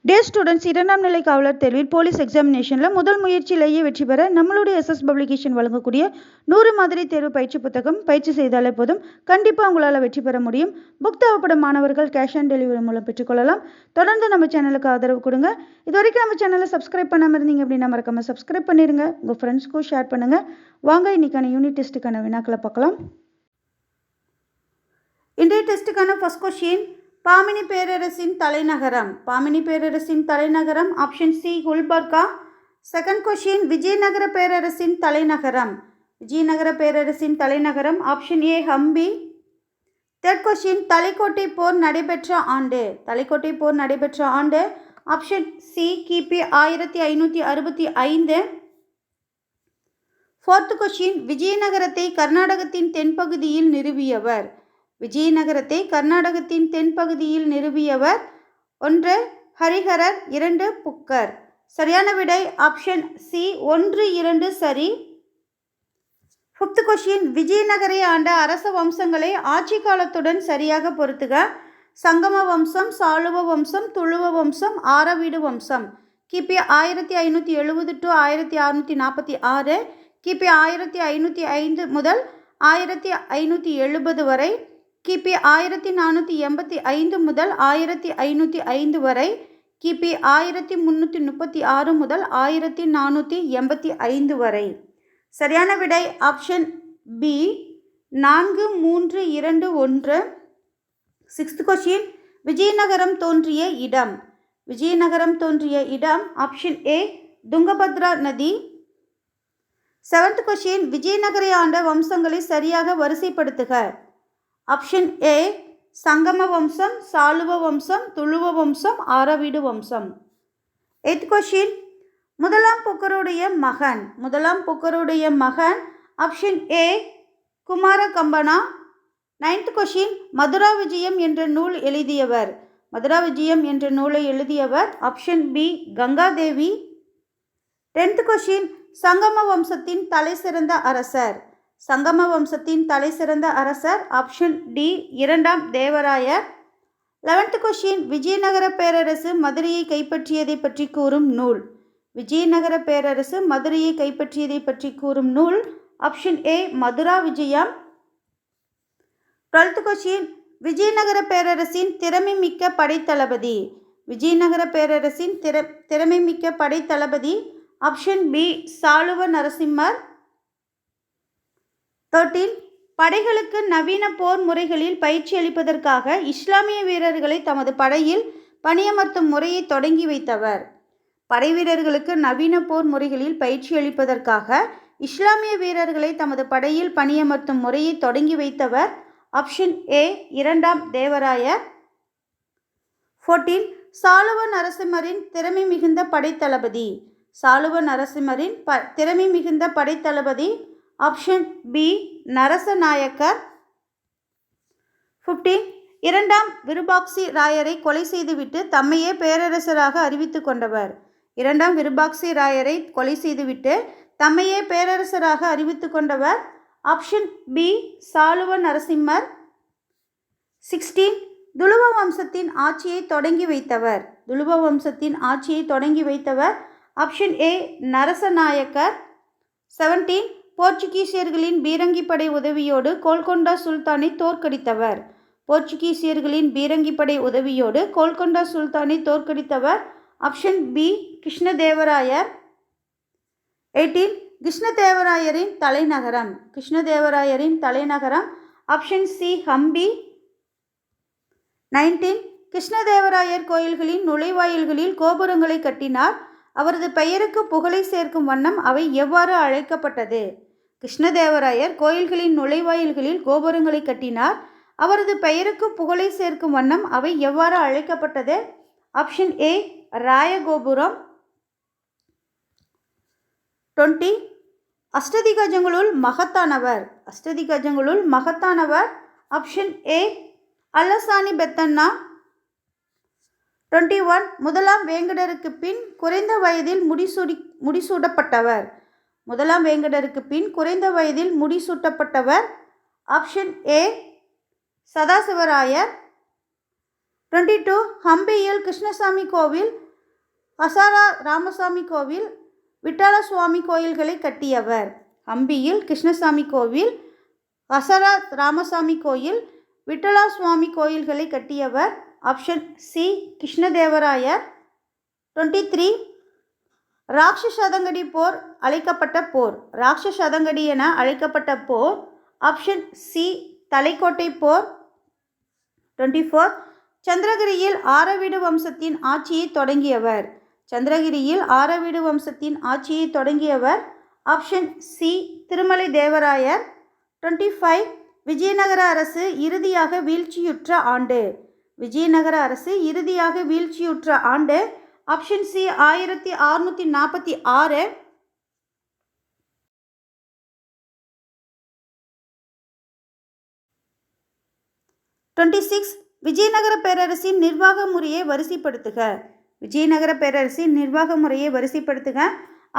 டே students, இரண்டாம் நிலை காவலர் தேர்வில் போலீஸ் எக்ஸாமினேஷனில் முதல் முயற்சியிலேயே வெற்றி பெற நம்மளுடைய எஸ்எஸ் பப்ளிகேஷன் வழங்கக்கூடிய 100 மாதிரி தேர்வு பயிற்சி புத்தகம் பயிற்சி செய்தாலே போதும், கண்டிப்பாக உங்களால் வெற்றி பெற முடியும். புக் தேவைப்படும் மாணவர்கள் கேஷ் ஆன் டெலிவரி மூலம் பெற்றுக்கொள்ளலாம். தொடர்ந்து நம்ம சேனலுக்கு ஆதரவு கொடுங்க. இது வரைக்கும் நம்ம சேனலை சப்ஸ்கிரைப் பண்ணாமல் இருந்தீங்க அப்படின்னா மறக்காம சப்ஸ்கிரைப் பண்ணிடுங்க. உங்கள் ஃப்ரெண்ட்ஸ்க்கும் ஷேர் பண்ணுங்கள். வாங்க இன்னைக்கான யூனிட் டெஸ்ட்டுக்கான வினாக்களை பார்க்கலாம். இன்றைய டெஸ்ட்டுக்கான ஃபர்ஸ்ட் கொஸ்டின், பாமினி பேரரசின் தலைநகரம். பாமினி பேரரசின் தலைநகரம் option C Gulbarga. Second question, Vijayanagara பேரரசின் தலைநகரம். விஜயநகர பேரரசின் தலைநகரம் option A Hampi. Third question, Talikota போர் நடைபெற்ற ஆண்டு. தலைக்கோட்டை போர் நடைபெற்ற ஆண்டு ஆப்ஷன் சி கிபி 1565. ஃபோர்த் கொஸ்டின், விஜயநகரத்தை கர்நாடகத்தின் தென்பகுதியில் நிறுவியவர். விஜயநகரத்தை கர்நாடகத்தின் தென்பகுதியில் நிறுவியவர். 1 ஹரிஹரர், 2 புக்கர். சரியான விடை ஆப்ஷன் சி 1, 2 சரி. ஃபிஃப்த் கொஸ்டின், விஜயநகரை ஆண்ட அரச வம்சங்களை ஆட்சி காலத்துடன் சரியாக பொறுத்துக. சங்கம வம்சம், சாளுவ வம்சம், துளுவ வம்சம், ஆரவீடு வம்சம். கிபி 1570 to 1646, கிபி 1505 முதல் 1570 வரை, கிபி 1485 முதல் 1505 வரை, கிபி 1336 முதல் 1485 வரை. சரியான விடை option B 4, 3, 2, 1. Sixth question, Vijayanagaram தோன்றிய இடம். விஜயநகரம் தோன்றிய இடம் ஆப்ஷன் ஏ துங்கபத்ரா நதி. செவன்த் கொஸ்டின், விஜயநகரை ஆண்ட வம்சங்களை சரியாக வரிசைப்படுத்துக. ஆப்ஷன் ஏ சங்கம வம்சம், சாளுவ வம்சம், துளுவ வம்சம், ஆரவீடு வம்சம். எய்த் கொஸ்டின், முதலாம் புக்கருடைய மகன். முதலாம் புக்கருடைய மகன் option A Kumara Kampana. Ninth question, Madhura Vijayam என்ற நூல் எழுதியவர். மதுரா விஜயம் என்ற நூலை எழுதியவர் option B Ganga Devi. 10th question, சங்கம வம்சத்தின் தலை சிறந்த அரசர். சங்கம வம்சத்தின் தலை சிறந்த அரசர் ஆப்ஷன் டி 2ஆம் தேவராயர். 11th கொஸ்டின், விஜயநகர பேரரசு மதுரையை கைப்பற்றியதை பற்றி கூறும் நூல். விஜயநகர பேரரசு மதுரையை கைப்பற்றியதை பற்றி கூறும் நூல் ஆப்ஷன் ஏ மதுரா விஜயம். 12th கொஸ்டின், விஜயநகர பேரரசின் திறமை மிக்க படைத்தளபதி. விஜயநகர பேரரசின் திறமை மிக்க படைத்தளபதி ஆப்ஷன் பி சாளுவ நரசிம்மர். 13 படைகளுக்கு நவீன போர் முறைகளில் பயிற்சி அளிப்பதற்காக இஸ்லாமிய வீரர்களை தமது படையில் பணியமர்த்தும் முறையை தொடங்கி வைத்தவர். படை வீரர்களுக்கு நவீன போர் முறைகளில் பயிற்சி அளிப்பதற்காக இஸ்லாமிய வீரர்களை தமது படையில் பணியமர்த்தும் முறையை தொடங்கி வைத்தவர் ஆப்ஷன் ஏ 2ஆம் தேவராயர். 14 சாளுவ நரசிம்மரின் திறமை மிகுந்த படைத்தளபதி. சாளுவ நரசிம்மரின் திறமை மிகுந்த படைத்தளபதி ஆப்ஷன் பி நரசநாயக்கர். 15 2ஆம் விருபாக்சி ராயரை கொலை செய்துவிட்டு தம்மையே பேரரசராக அறிவித்து கொண்டவர். 2ஆம் விருபாக்சி ராயரை கொலை செய்துவிட்டு தம்மையே பேரரசராக அறிவித்து கொண்டவர் ஆப்ஷன் பி சாளுவ நரசிம்மர். 16 துளுவ வம்சத்தின் ஆட்சியை தொடங்கி வைத்தவர். துளுவ வம்சத்தின் ஆட்சியை தொடங்கி வைத்தவர் ஆப்ஷன் ஏ நரசநாயக்கர். 17 போர்ச்சுகீசியர்களின் பீரங்கிப்படை உதவியோடு கோல்கொண்டா சுல்தானை தோற்கடித்தவர். போர்ச்சுகீசியர்களின் பீரங்கிப்படை உதவியோடு கோல்கொண்டா சுல்தானை தோற்கடித்தவர் ஆப்ஷன் பி கிருஷ்ணதேவராயர். 18 கிருஷ்ணதேவராயரின் தலைநகரம். கிருஷ்ணதேவராயரின் தலைநகரம் ஆப்ஷன் சி ஹம்பி. 19 கிருஷ்ணதேவராயர் கோயில்களின் நுழைவாயில்களில் கோபுரங்களை கட்டினார். அவரது பெயருக்கு புகழை சேர்க்கும் வண்ணம் அவை எவ்வாறு அழைக்கப்பட்டது? கிருஷ்ணதேவராயர் கோயில்களின் நுழைவாயில்களில் கோபுரங்களை கட்டினார். அவரது பெயருக்கு புகழை சேர்க்கும் வண்ணம் அவை எவ்வாறு அழைக்கப்பட்டது? Option A ராயகோபுரம். 20 அஷ்டதிகஜங்களுள் மகத்தானவர். அஷ்டதிகஜங்களுள் மகத்தானவர் option A அல்லசானி Peddanna. 21 முதலாம் வேங்கடருக்கு பின் குறைந்த வயதில் முடிசூடப்பட்டவர். முதலாம் வேங்கடருக்கு பின் குறைந்த வயதில் முடிசூட்டப்பட்டவர் ஆப்ஷன் ஏ சதாசிவராயர். 22 ஹம்பியில் கிருஷ்ணசாமி கோவில் ஹசாரா ராமசாமி கோவில், விட்டல சுவாமி கோயில்களை கட்டியவர். ஹம்பியில் கிருஷ்ணசாமி கோவில், ஹசாரா ராமசாமி கோயில், விட்டலா சுவாமி கோயில்களை கட்டியவர். Option C Krishnadevaraya. 23 ராட்சசதங்கடி போர் அழைக்கப்பட்ட போர். ராட்சசதங்கடி என அழைக்கப்பட்ட போர். ஆப்ஷன் சி தலைக்கோட்டை போர். 24 சந்திரகிரியில் ஆரவீடு வம்சத்தின் ஆட்சியை தொடங்கியவர். சந்திரகிரியில் ஆரவீடு வம்சத்தின் ஆட்சியை தொடங்கியவர். Option C Tirumala Devaraya. 25 விஜயநகர அரசு இறுதியாக வீழ்ச்சியுற்ற ஆண்டு. விஜயநகர அரசு இறுதியாக வீழ்ச்சியுற்ற ஆண்டு. Option C 1646. 26 விஜயநகர பேரரசின் நிர்வாக முறையை வரிசைப்படுத்துக. விஜயநகர பேரரசின் நிர்வாக முறையை வரிசைப்படுத்துக.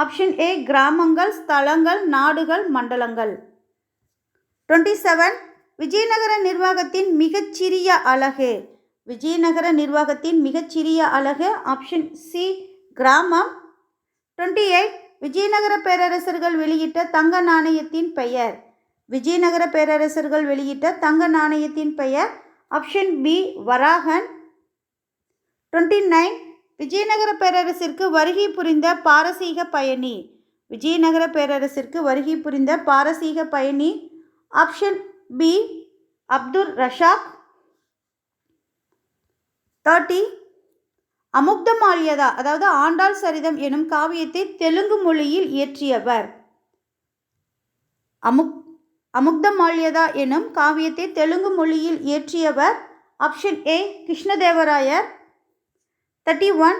ஆப்ஷன் ஏ கிராமங்கள், ஸ்தலங்கள், நாடுகள், மண்டலங்கள். 27 விஜயநகர நிர்வாகத்தின் மிகச்சிறிய அலகு. விஜயநகர நிர்வாகத்தின் மிகச்சிறிய அலகு. ஆப்ஷன் சி கிராமம். 28 விஜயநகர பேரரசர்கள் வெளியிட்ட தங்க நாணயத்தின் பெயர். விஜயநகர பேரரசர்கள் வெளியிட்ட தங்க நாணயத்தின் பெயர். Option B Varahan. 29 விஜயநகர பேரரசிற்கு வருகை புரிந்த பாரசீக பயணி. விஜயநகர பேரரசிற்கு வருகை புரிந்த பாரசீக பயணி. Option B Abdul Razzaq. 30 Amuktamalyada அதாவது ஆண்டாள் சரிதம் எனும் காவியத்தை தெலுங்கு மொழியில் இயற்றியவர். அமுக்தமால்யதா எனும் காவியத்தை தெலுங்கு மொழியில் இயற்றியவர். Option A Krishnadevarayar. 31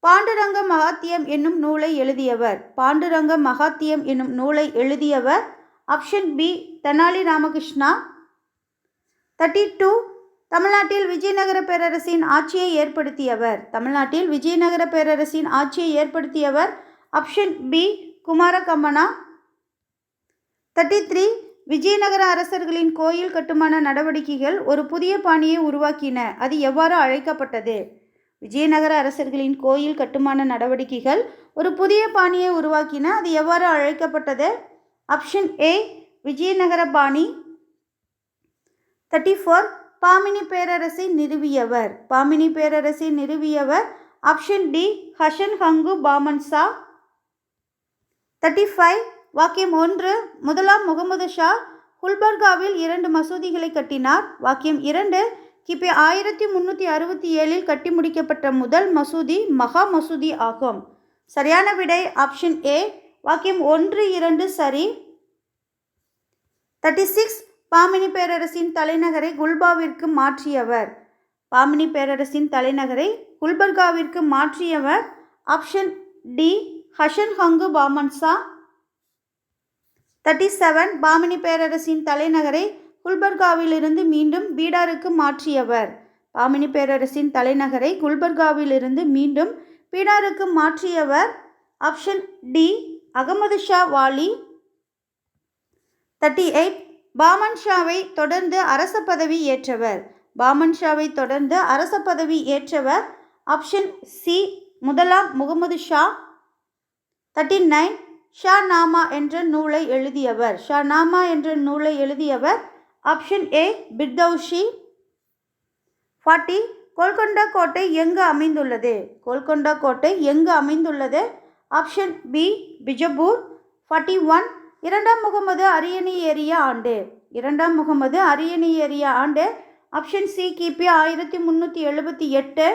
பாண்டுரங்க மகாத்தியம் என்னும் நூலை எழுதியவர். பாண்டுரங்க மகாத்தியம் என்னும் நூலை எழுதியவர். Option B Tenali Ramakrishna. 32 தமிழ்நாட்டில் விஜயநகர பேரரசின் ஆட்சியை ஏற்படுத்தியவர். தமிழ்நாட்டில் விஜயநகர பேரரசின் ஆட்சியை ஏற்படுத்தியவர். Option B Kumarakampana. 33 விஜயநகர அரசர்களின் கோயில் கட்டுமான நடவடிக்கைகள் ஒரு புதிய பாணியை உருவாக்கின. அது எவ்வாறு அழைக்கப்பட்டது? விஜயநகர அரசர்களின் கோயில் கட்டுமான நடவடிக்கைகள் ஒரு புதிய பாணியை உருவாக்கின. அது எவ்வாறு அழைக்கப்பட்டது? ஆப்ஷன் ஏ விஜயநகர பாணி. 34 பாமினி பேரரசை நிறுவியவர். பாமினி பேரரசை நிறுவியவர். Option D Hasan Gangu Bahmanshah. 35 வாக்கியம் 1 முதலாம் முகமது ஷா குல்பர்காவில் 2 மசூதிகளை கட்டினார். வாக்கியம் 2 கிபி 1367 கட்டி முடிக்கப்பட்ட முதல் மசூதி மகா மசூதி ஆகும். சரியான விடை ஆப்ஷன் ஏ. வாக்கியம் 1, 2 சரி. 36 பாமினி பேரரசின் தலைநகரை குல்பாவிற்கு மாற்றியவர். பாமினி பேரரசின் தலைநகரை குல்பர்காவிற்கு மாற்றியவர். Option D Hasan Gangu Bahmanshah. 37 பாமினி பேரரசின் தலைநகரை குல்பர்காவிலிருந்து மீண்டும் பீடாருக்கு மாற்றியவர். பாமினி பேரரசின் தலைநகரை குல்பர்காவிலிருந்து மீண்டும் பீடாருக்கு மாற்றியவர். Option D Ahmad Shah Wali. 38 பாமன் ஷாவை தொடர்ந்து அரச பதவி ஏற்றவர். பாமன் ஷாவை தொடர்ந்து அரச பதவி ஏற்றவர். ஆப்ஷன் சி முதலாம் முகமது ஷா. 39 ஷா நாமா என்ற நூலை எழுதியவர். ஷா நாமா என்ற நூலை எழுதியவர். Option A பிர்தௌஷி. 40 கோல்கொண்டா கோட்டை எங்கு அமைந்துள்ளது? கோல்கொண்டா கோட்டை எங்கு அமைந்துள்ளது? Option B Bijapur. 41 இரண்டாம் முகமது அரியணை ஏறிய ஆண்டு. இரண்டாம் முகமது அரியணை ஏறிய ஆண்டு. ஆப்ஷன் சி கிபி 1378.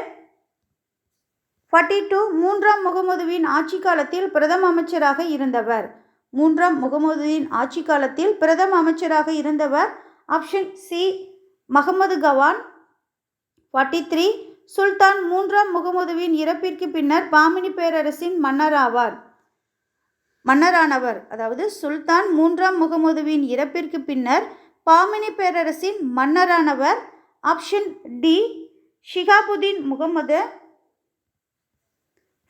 42 மூன்றாம் முகமதுவின் ஆட்சி காலத்தில் பிரதம அமைச்சராக இருந்தவர். மூன்றாம் முகமதுவின் ஆட்சி காலத்தில் பிரதம அமைச்சராக இருந்தவர். Option C Mohammed Gawan. 43 சுல்தான் மூன்றாம் முகமதுவின் இறப்பிற்கு பின்னர் பாமினி பேரரசின் மன்னரானவர். அதாவது சுல்தான் மூன்றாம் முகமதுவின் இறப்பிற்கு பின்னர் பாமினி பேரரசின் மன்னரானவர். Option D Shihabuddin Muhammad.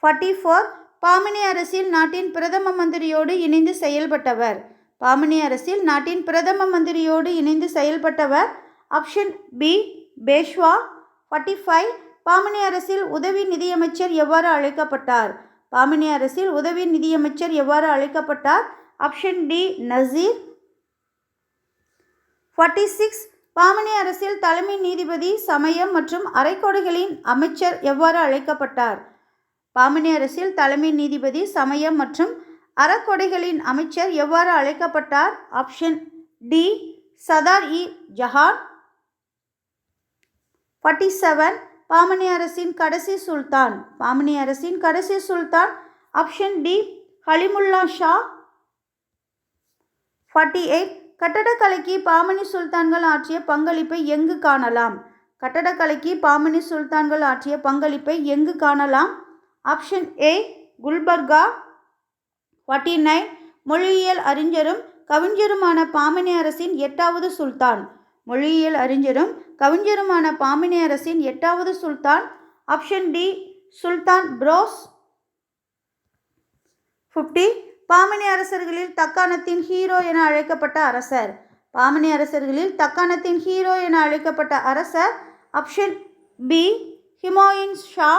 44 பாமினி அரசில் நாட்டின் பிரதம மந்திரியோடு இணைந்து செயல்பட்டவர். பாமினி அரசில் நாட்டின் பிரதம மந்திரியோடு இணைந்து செயல்பட்டவர். Option B Peshwa. 45 பாமனி அரசில் உதவி நிதியமைச்சர் எவ்வாறு அழைக்கப்பட்டார்? பாமனி அரசில் உதவி நிதியமைச்சர் எவ்வாறு அழைக்கப்பட்டார்? Option D Nazeer. 46 பாமனி அரசில் தலைமை நீதிபதி சமயம் மற்றும் அரைக்கோடைகளின் அமைச்சர் எவ்வாறு அழைக்கப்பட்டார்? பாமனி அரசில் தலைமை நீதிபதி சமயம் மற்றும் அறக்கொடைகளின் அமைச்சர் எவ்வாறு அழைக்கப்பட்டார்? Option D Sadr i Jahan. 47 பாமனி அரசின் கடைசி சுல்தான். பாமனி அரசின் கடைசி சுல்தான். Option D Halimullah Shah. 48 கட்டடக்கலைக்கு பாமனி சுல்தான்கள் ஆற்றிய பங்களிப்பை எங்கு காணலாம்? கட்டடக்கலைக்கு பாமனி சுல்தான்கள் ஆற்றிய பங்களிப்பை எங்கு காணலாம்? Option A Gulbarga. 49 மொழியியல் அறிஞரும் கவிஞருமான பாமனி அரசின் 8வது சுல்தான். மொழியியல் அறிஞரும் கவிஞருமான பாமனி அரசின் 8வது சுல்தான். ஆப்ஷன் டி சுல்தான் புரோஸ். 50 பாமனி அரசர்களில் தக்காணத்தின் ஹீரோ என அழைக்கப்பட்ட அரசர். பாமனி அரசர்களில் தக்காணத்தின் ஹீரோ என அழைக்கப்பட்ட அரசர். Option B Humayun Shah.